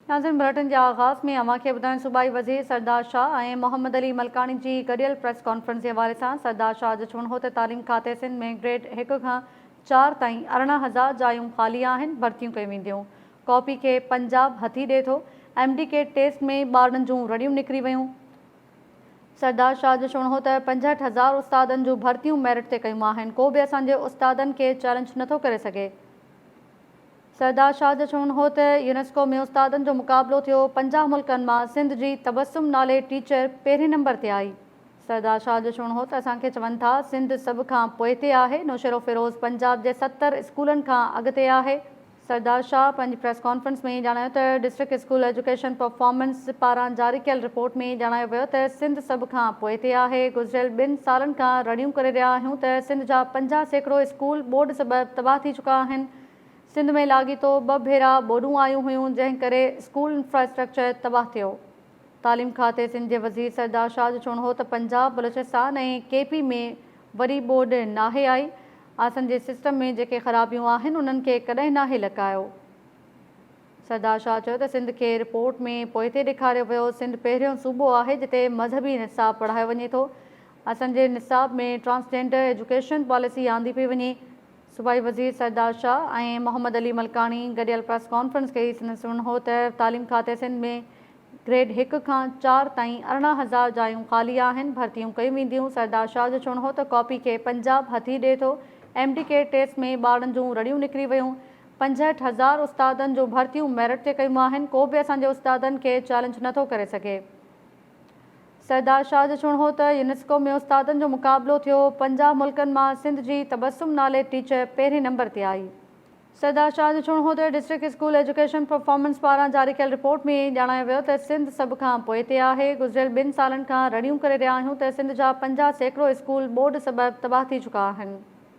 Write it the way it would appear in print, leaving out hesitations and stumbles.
नाज़रीन, बुलेटिन जे आगाज़ में अवां खे ॿुधायूं सूबाई वज़ीर सरदार शाह ऐं मोहम्मद अली मलकानी जी गॾियल प्रेस कॉन्फ्रेंस जे हवाले सां। सरदार शाह जो चवणो हो त तालीम खाते सिंध में ग्रेड 1 खां 4 ताईं 18,000 जायूं ख़ाली आहिनि, भर्तियूं कयूं वेंदियूं। कॉपी खे पंजाब हथी ॾिए थो। MD के टेस्ट में ॿारनि जूं रड़ियूं निकिरी वियूं। सरदार शाह जो चवणो हो त 65,000 उस्तादनि जूं भर्तियूं मेरिट ते कयूं आहिनि। को बि असांजे उस्तादनि खे चैलेंज नथो करे सघे। सरदार शाह जो चवणो हो त यूनेस्को में उस्तादनि जो मुक़ाबिलो थियो। 50 मुल्कनि मां सिंध जी तबस्सुम नाले टीचर पहिरें नंबर ते आई। सरदार शाह जो चवणो हो त असांखे चवनि था सिंध सभ खां पोइ ते आहे। नौशरो फिरोज़ पंजाब जे 70 स्कूलनि खां अॻिते आहे। सरदार शाह पंहिंजी प्रेस कॉन्फ्रेंस में ॼाणायो त डिस्ट्रिक्ट स्कूल एजुकेशन परफॉर्मेंस पारां जारी कयल रिपोर्ट में ॼाणायो वियो त सिंध सभ खां पोइ ते आहे। गुज़िरियल 2 सालनि खां रड़ियूं करे रहिया आहियूं त सिंध जा 50% स्कूल बोर्ड सबबि तबाह थी चुका आहिनि। सिंध में लाॻीतो 2 भेरा ॿोॾूं आयूं हुयूं, जंहिं करे स्कूल इंफ्रास्ट्रक्चर तबाह थियो। तालीम खाते सिंध जे वज़ीर सरदार शाह जो चवणो हो त पंजाब, बलूचिस्तान ऐं KP में वरी बोर्ड नाहे आई। आसन जे सिस्टम में जेके ख़राबियूं आहिनि उन्हनि खे कॾहिं नाहे लकायो। सरदार शाह चयो त सिंध खे रिपोर्ट में पोइ ते ॾेखारियो वियो। सिंध पहिरियों सूबो आहे जिते मज़हबी निसाब पढ़ायो वञे थो। असांजे निसाब में ट्रांसजेंडर एजुकेशन पॉलिसी आंदी पई वञे। सूबाई वज़ीर सरदार शाह ऐं मोहम्मद अली मलकानी गॾियल प्रेस कॉन्फ्रेंस कई। चवणो हो त तालीम खाते सिंध में ग्रेड 1 खां 4 ताईं 18,000 जायूं ख़ाली आहिनि, भर्तियूं कयूं वेंदियूं। सरदार शाह जो चवणो हो त कॉपी खे पंजाब हथी ॾिए थो। MD के टेस्ट में ॿारनि जूं रड़ियूं निकिरी वियूं। 65,000 उस्तादनि जूं भर्तियूं मेरिट ते कयूं आहिनि। को बि असांजे उस्तादनि खे चैलेंज नथो करे सघे। सरदार शाह जो चवणो हो त यूनेस्को में उस्तादनि जो मुक़ाबिलो थियो। 50 मुल्कनि मां सिंध जी तबस्सुम नाले टीचर पहिरें नंबर ते आई। सरदार शाह जो चवणो हो त डिस्ट्रिक्ट स्कूल एजुकेशन परफॉर्मेंस पारां जारी कयल रिपोर्ट में ॼाणायो वियो त सिंध सभ खां पोइ ते आहे। गुज़िरियल 2 सालनि खां रड़ियूं करे रहिया आहियूं त सिंध जा 50% स्कूल बोर्ड सबबि तबाह थी चुका आहिनि।